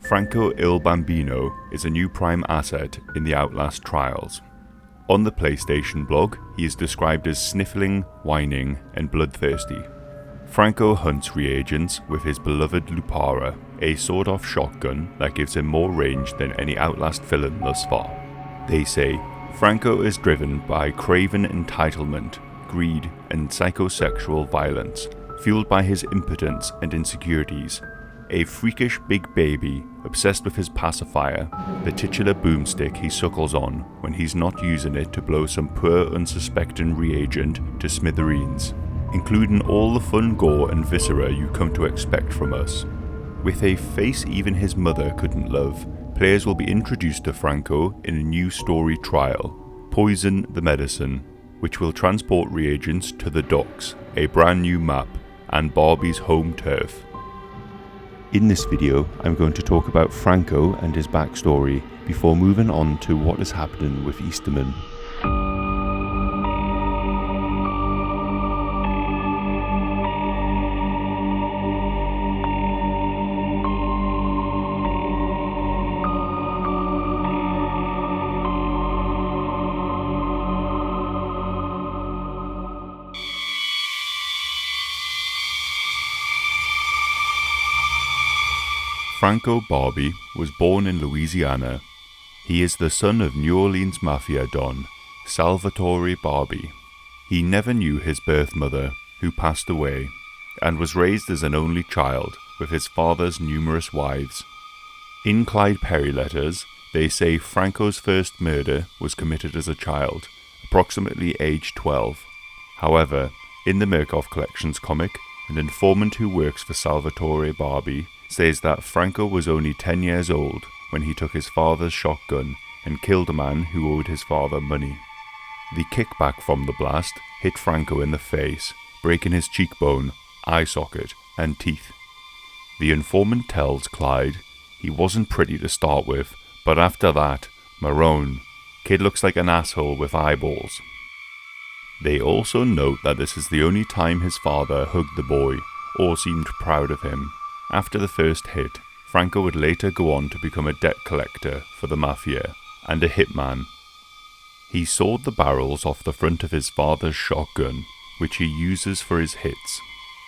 Franco il Bambino is a new prime asset in the Outlast Trials. On the PlayStation blog, he is described as sniffling, whining, and bloodthirsty. Franco hunts reagents with his beloved Lupara, a sawed-off shotgun that gives him more range than any Outlast villain thus far. They say, Franco is driven by craven entitlement, greed, and psychosexual violence, fueled by his impotence and insecurities. A freakish big baby obsessed with his pacifier, the titular boomstick he suckles on when he's not using it to blow some poor unsuspecting reagent to smithereens, including all the fun gore and viscera you come to expect from us. With a face even his mother couldn't love, players will be introduced to Franco in a new story trial, Poison the Medicine, which will transport reagents to the docks, a brand new map, and Barbi's home turf. In this video, I'm going to talk about Franco and his backstory before moving on to what is happening with Easterman. Franco Barbi was born in Louisiana. He is the son of New Orleans mafia don Salvatore Barbi. He never knew his birth mother, who passed away, and was raised as an only child with his father's numerous wives. In Clyde Perry letters, they say Franco's first murder was committed as a child, approximately age 12. However, in the Murkoff Collections comic, an informant who works for Salvatore Barbi says that Franco was only 10 years old when he took his father's shotgun and killed a man who owed his father money. The kickback from the blast hit Franco in the face, breaking his cheekbone, eye socket, and teeth. The informant tells Clyde he wasn't pretty to start with, but after that, maroon. Kid looks like an asshole with eyeballs. They also note that this is the only time his father hugged the boy or seemed proud of him. After the first hit, Franco would later go on to become a debt collector for the mafia and a hitman. He sawed the barrels off the front of his father's shotgun, which he uses for his hits.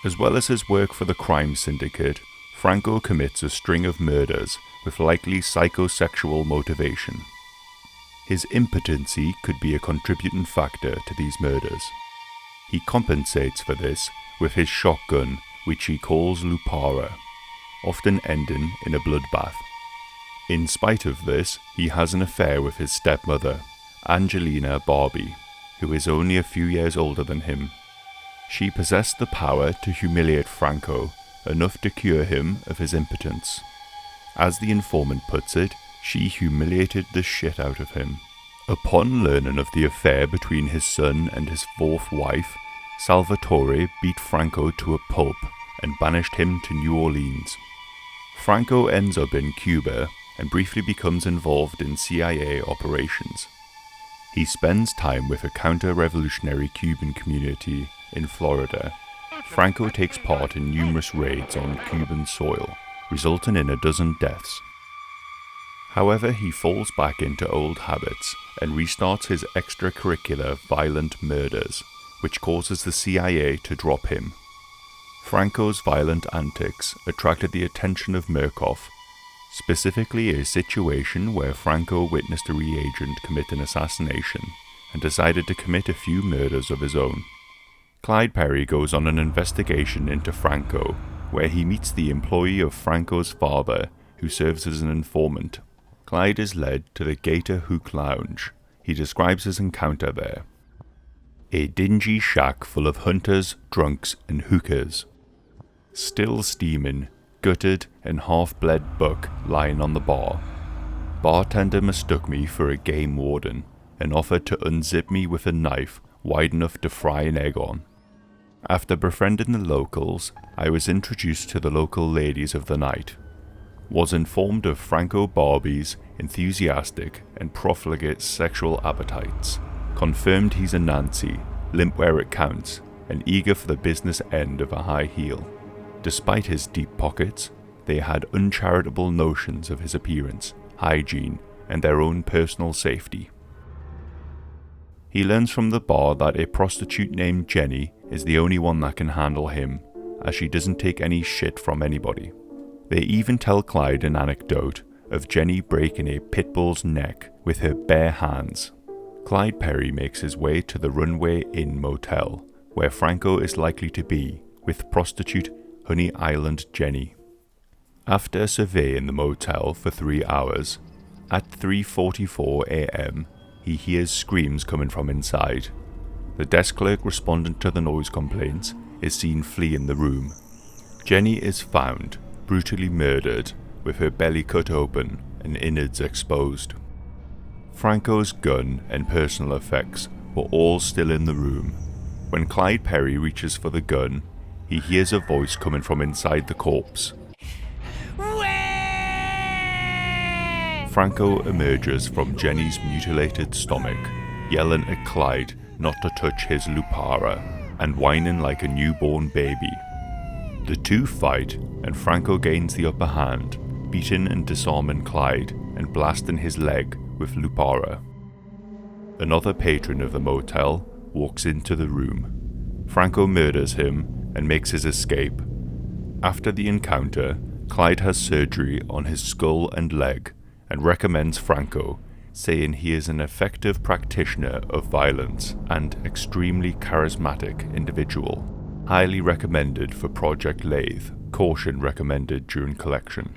As well as his work for the crime syndicate, Franco commits a string of murders with likely psychosexual motivation. His impotency could be a contributing factor to these murders. He compensates for this with his shotgun, which he calls Lupara, often ending in a bloodbath. In spite of this, he has an affair with his stepmother, Angelina Barbi, who is only a few years older than him. She possessed the power to humiliate Franco, enough to cure him of his impotence. As the informant puts it, she humiliated the shit out of him. Upon learning of the affair between his son and his fourth wife, Salvatore beat Franco to a pulp and banished him to New Orleans. Franco ends up in Cuba and briefly becomes involved in CIA operations. He spends time with a counter-revolutionary Cuban community in Florida. Franco takes part in numerous raids on Cuban soil, resulting in 12 deaths. However, he falls back into old habits and restarts his extracurricular violent murders, which causes the CIA to drop him. Franco's violent antics attracted the attention of Murkoff, specifically a situation where Franco witnessed a reagent commit an assassination and decided to commit a few murders of his own. Clyde Perry goes on an investigation into Franco, where he meets the employee of Franco's father, who serves as an informant. Clyde is led to the Gator Hook Lounge. He describes his encounter there. A dingy shack full of hunters, drunks, and hookers. Still steaming, gutted and half-bled buck lying on the bar. Bartender mistook me for a game warden and offered to unzip me with a knife wide enough to fry an egg on. After befriending the locals, I was introduced to the local ladies of the night. Was informed of Franco Barbi's enthusiastic and profligate sexual appetites. Confirmed he's a Nancy, limp where it counts, and eager for the business end of a high heel. Despite his deep pockets, they had uncharitable notions of his appearance, hygiene, and their own personal safety. He learns from the bar that a prostitute named Jenny is the only one that can handle him, as she doesn't take any shit from anybody. They even tell Clyde an anecdote of Jenny breaking a pit bull's neck with her bare hands. Clyde Perry makes his way to the Runway Inn motel, where Franco is likely to be, with prostitute Honey Island Jenny. After surveying the motel for 3 hours, at 3:44 a.m, he hears screams coming from inside. The desk clerk responding to the noise complaints is seen fleeing the room. Jenny is found, brutally murdered, with her belly cut open and innards exposed. Franco's gun and personal effects were all still in the room. When Clyde Perry reaches for the gun, he hears a voice coming from inside the corpse. Franco emerges from Jenny's mutilated stomach, yelling at Clyde not to touch his Lupara, and whining like a newborn baby. The two fight, and Franco gains the upper hand, beating and disarming Clyde and blasting his leg with Lupara. Another patron of the motel walks into the room. Franco murders him and makes his escape. After the encounter, Clyde has surgery on his skull and leg and recommends Franco, saying he is an effective practitioner of violence and extremely charismatic individual. Highly recommended for Project Lathe. Caution recommended during collection.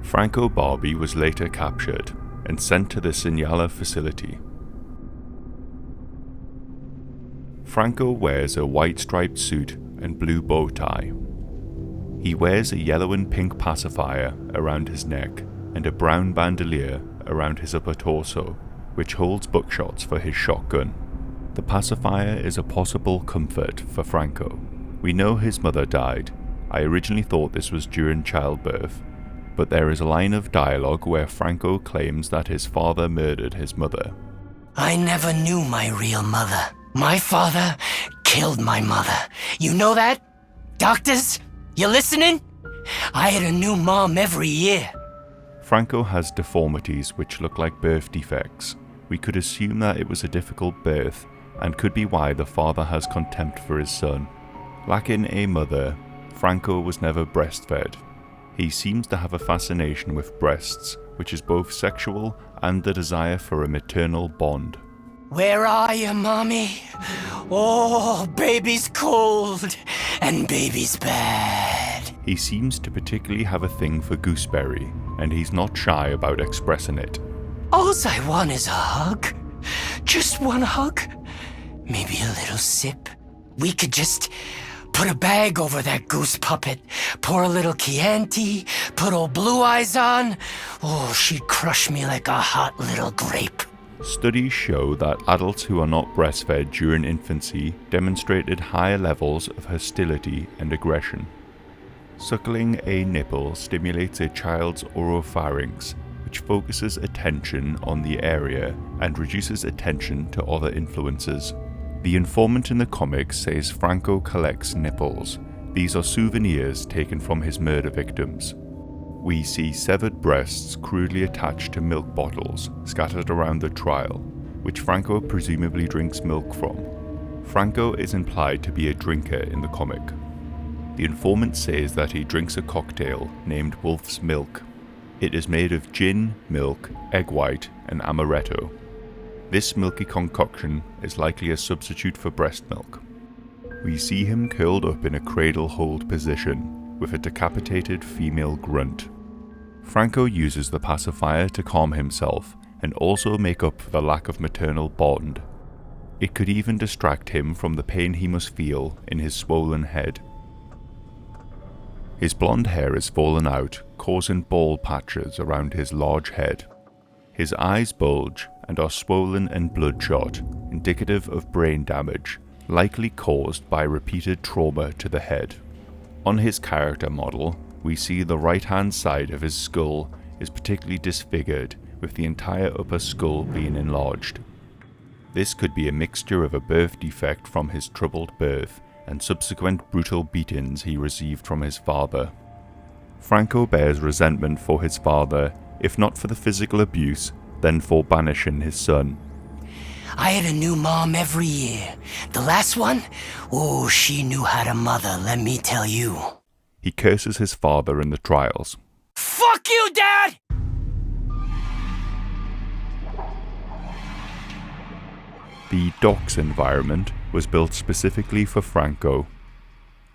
Franco Barbi was later captured and sent to the Signala facility. Franco wears a white striped suit and blue bow tie. He wears a yellow and pink pacifier around his neck and a brown bandolier around his upper torso, which holds buckshots for his shotgun. The pacifier is a possible comfort for Franco. We know his mother died. I originally thought this was during childbirth, but there is a line of dialogue where Franco claims that his father murdered his mother. I never knew my real mother. My father killed my mother. You know that? Doctors, you listening? I had a new mom every year. Franco has deformities which look like birth defects. We could assume that it was a difficult birth, and could be why the father has contempt for his son. Lacking a mother, Franco was never breastfed. He seems to have a fascination with breasts, which is both sexual and the desire for a maternal bond. Where are you, Mommy? Oh, baby's cold, and baby's bad. He seems to particularly have a thing for gooseberry, and he's not shy about expressing it. All I want is a hug. Just one hug. Maybe a little sip. We could just put a bag over that goose puppet, pour a little Chianti, put old Blue Eyes on. Oh, she'd crush me like a hot little grape. Studies show that adults who are not breastfed during infancy demonstrated higher levels of hostility and aggression. Suckling a nipple stimulates a child's oropharynx, which focuses attention on the area and reduces attention to other influences. The informant in the comic says Franco collects nipples. These are souvenirs taken from his murder victims. We see severed breasts crudely attached to milk bottles scattered around the trial, which Franco presumably drinks milk from. Franco is implied to be a drinker in the comic. The informant says that he drinks a cocktail named Wolf's Milk. It is made of gin, milk, egg white, and amaretto. This milky concoction is likely a substitute for breast milk. We see him curled up in a cradle hold position, with a decapitated female grunt. Franco uses the pacifier to calm himself and also make up for the lack of maternal bond. It could even distract him from the pain he must feel in his swollen head. His blonde hair is fallen out, causing bald patches around his large head. His eyes bulge and are swollen and bloodshot, indicative of brain damage, likely caused by repeated trauma to the head. On his character model, we see the right-hand side of his skull is particularly disfigured, with the entire upper skull being enlarged. This could be a mixture of a birth defect from his troubled birth and subsequent brutal beatings he received from his father. Franco bears resentment for his father, if not for the physical abuse, then for banishing his son. I had a new mom every year. The last one? Oh, she knew how to mother, let me tell you. He curses his father in the trials. Fuck you, Dad! The docks environment was built specifically for Franco.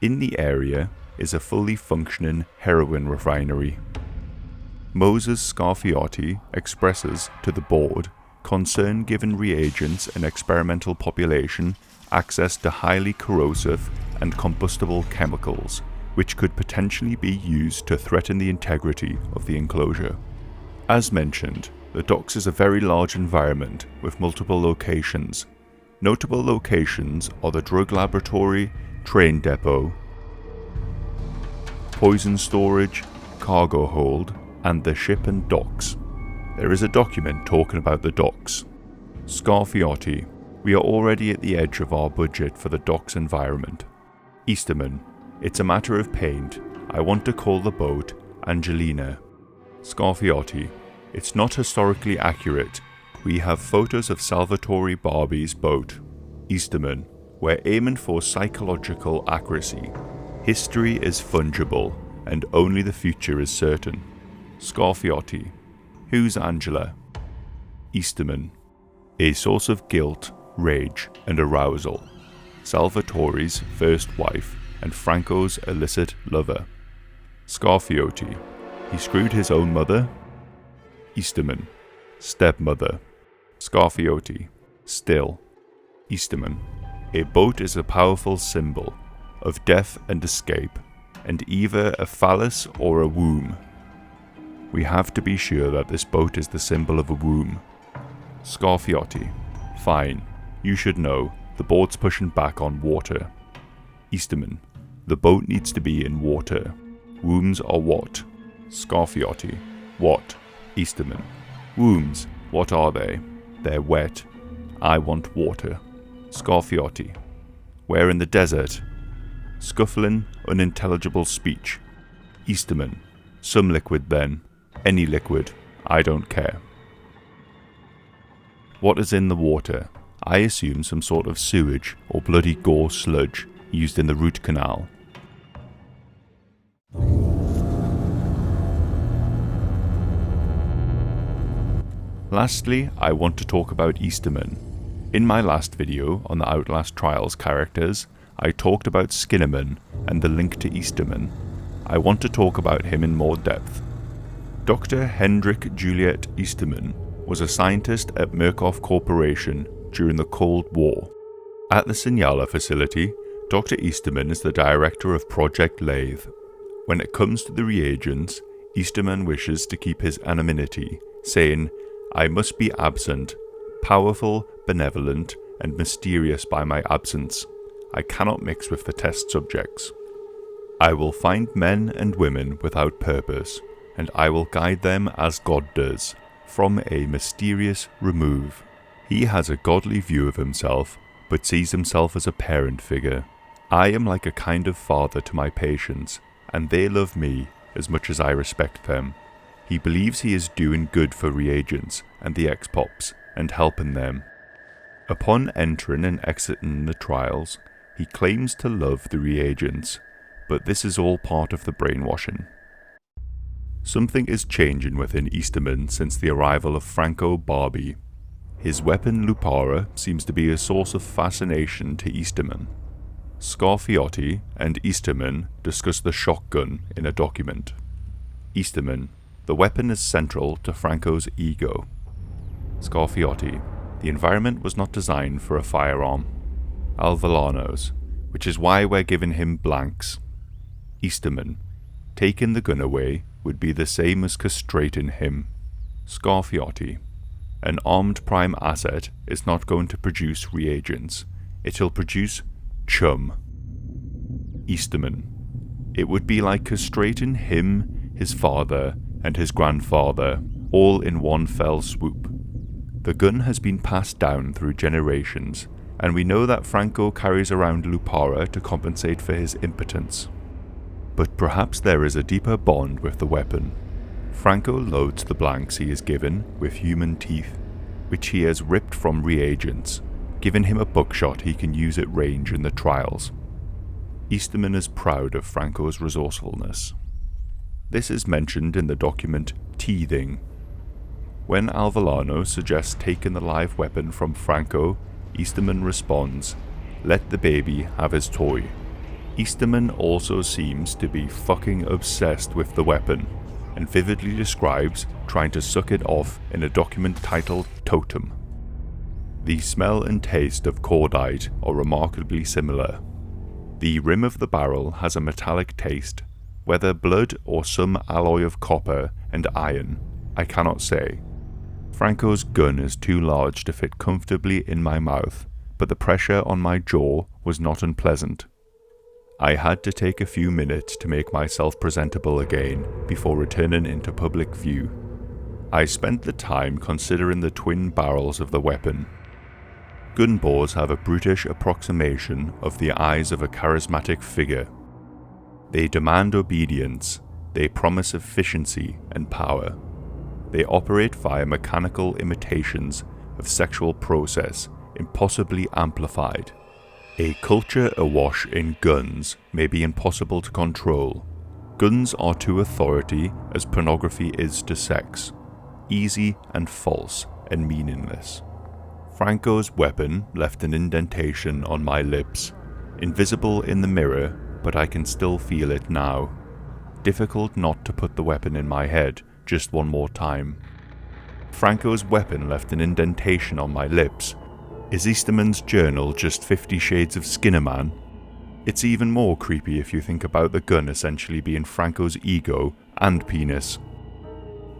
In the area is a fully functioning heroin refinery. Moses Scarfiotti expresses to the board concern given reagents and experimental population access to highly corrosive and combustible chemicals, which could potentially be used to threaten the integrity of the enclosure. As mentioned, the docks is a very large environment with multiple locations. Notable locations are the drug laboratory, train depot, poison storage, cargo hold, and the ship and docks. There is a document talking about the docks. Scarfiotti, we are already at the edge of our budget for the docks environment. Easterman, it's a matter of paint. I want to call the boat Angelina. Scarfiotti, it's not historically accurate. We have photos of Salvatore Barbi's boat. Easterman, we're aiming for psychological accuracy. History is fungible, and only the future is certain. Scarfiotti, who's Angela? Easterman, a source of guilt, rage, and arousal. Salvatore's first wife and Franco's illicit lover. Scarfiotti, he screwed his own mother? Easterman, stepmother. Scarfiotti, still. Easterman, a boat is a powerful symbol of death and escape, and either a phallus or a womb. We have to be sure that this boat is the symbol of a womb. Scarfiotti, fine, you should know, the boat's pushing back on water. Easterman, the boat needs to be in water. Wombs are what? Scarfiotti, what? Easterman, wombs, what are they? They're wet. I want water. Scarfiotti, we're in the desert. Scuffling, unintelligible speech. Easterman, some liquid then. Any liquid. I don't care. What is in the water? I assume some sort of sewage or bloody gore sludge used in the root canal. Lastly, I want to talk about Easterman. In my last video on the Outlast Trials characters, I talked about Skinnerman and the link to Easterman. I want to talk about him in more depth. Dr. Hendrick Joliet Easterman was a scientist at Murkoff Corporation during the Cold War. At the Signala facility, Dr. Easterman is the director of Project Lathe. When it comes to the reagents, Easterman wishes to keep his anonymity, saying, I must be absent, powerful, benevolent, and mysterious by my absence. I cannot mix with the test subjects. I will find men and women without purpose, and I will guide them as God does, from a mysterious remove. He has a godly view of himself, but sees himself as a parent figure. I am like a kind of father to my patients, and they love me as much as I respect them. He believes he is doing good for reagents and the X-Pops, and helping them. Upon entering and exiting the trials, he claims to love the reagents, but this is all part of the brainwashing. Something is changing within Easterman since the arrival of Franco Barbi. His weapon Lupara seems to be a source of fascination to Easterman. Scarfiotti and Easterman discuss the shotgun in a document. Easterman, the weapon is central to Franco's ego. Scarfiotti, the environment was not designed for a firearm. Alvolanos, which is why we're giving him blanks. Easterman, taking the gun away would be the same as castrating him. Scarfiotti, an armed prime asset is not going to produce reagents, it'll produce chum. Easterman, it would be like castrating him, his father, and his grandfather, all in one fell swoop. The gun has been passed down through generations, and we know that Franco carries around Lupara to compensate for his impotence. But perhaps there is a deeper bond with the weapon. Franco loads the blanks he is given with human teeth, which he has ripped from reagents, giving him a buckshot he can use at range in the trials. Easterman is proud of Franco's resourcefulness. This is mentioned in the document Teething. When Alvilano suggests taking the live weapon from Franco, Easterman responds, "Let the baby have his toy." Easterman also seems to be fucking obsessed with the weapon, and vividly describes trying to suck it off in a document titled Totem. The smell and taste of cordite are remarkably similar. The rim of the barrel has a metallic taste, whether blood or some alloy of copper and iron, I cannot say. Franco's gun is too large to fit comfortably in my mouth, but the pressure on my jaw was not unpleasant. I had to take a few minutes to make myself presentable again before returning into public view. I spent the time considering the twin barrels of the weapon. Gun bores have a brutish approximation of the eyes of a charismatic figure. They demand obedience, they promise efficiency and power. They operate via mechanical imitations of sexual process, impossibly amplified. A culture awash in guns may be impossible to control. Guns are to authority as pornography is to sex, easy and false and meaningless. Franco's weapon left an indentation on my lips, invisible in the mirror, but I can still feel it now. Difficult not to put the weapon in my head just one more time. Franco's weapon left an indentation on my lips. Is Easterman's journal just 50 Shades of Skinnerman? It's even more creepy if you think about the gun essentially being Franco's ego and penis.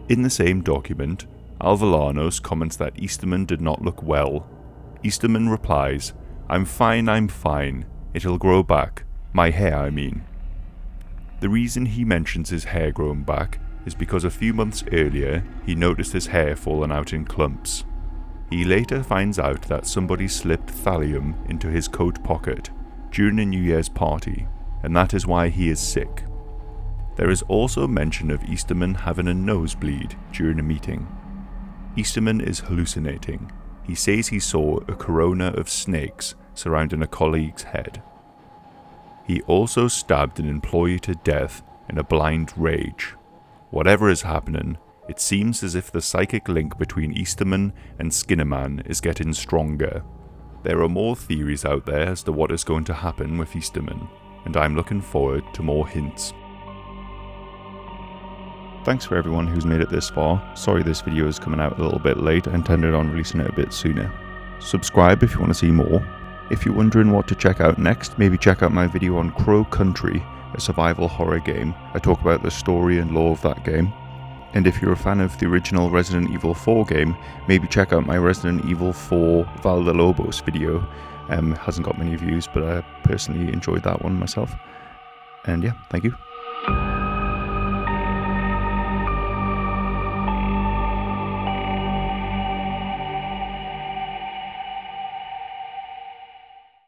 In the same document, Alvilanos comments that Easterman did not look well. Easterman replies, I'm fine, it'll grow back. My hair, I mean." The reason he mentions his hair growing back is because a few months earlier he noticed his hair falling out in clumps. He later finds out that somebody slipped thallium into his coat pocket during a New Year's party, and that is why he is sick. There is also mention of Easterman having a nosebleed during a meeting. Easterman is hallucinating. He says he saw a corona of snakes surrounding a colleague's head. He also stabbed an employee to death in a blind rage. Whatever is happening, it seems as if the psychic link between Easterman and Skinnerman is getting stronger. There are more theories out there as to what is going to happen with Easterman, and I'm looking forward to more hints. Thanks for everyone who's made it this far. Sorry this video is coming out a little bit late. I intended on releasing it a bit sooner. Subscribe if you want to see more. If you're wondering what to check out next, maybe check out my video on Crow Country, a survival horror game. I talk about the story and lore of that game. And if you're a fan of the original Resident Evil 4 game, maybe check out my Resident Evil 4 Val de Lobos video. Hasn't got many views, but I personally enjoyed that one myself. And yeah, thank you.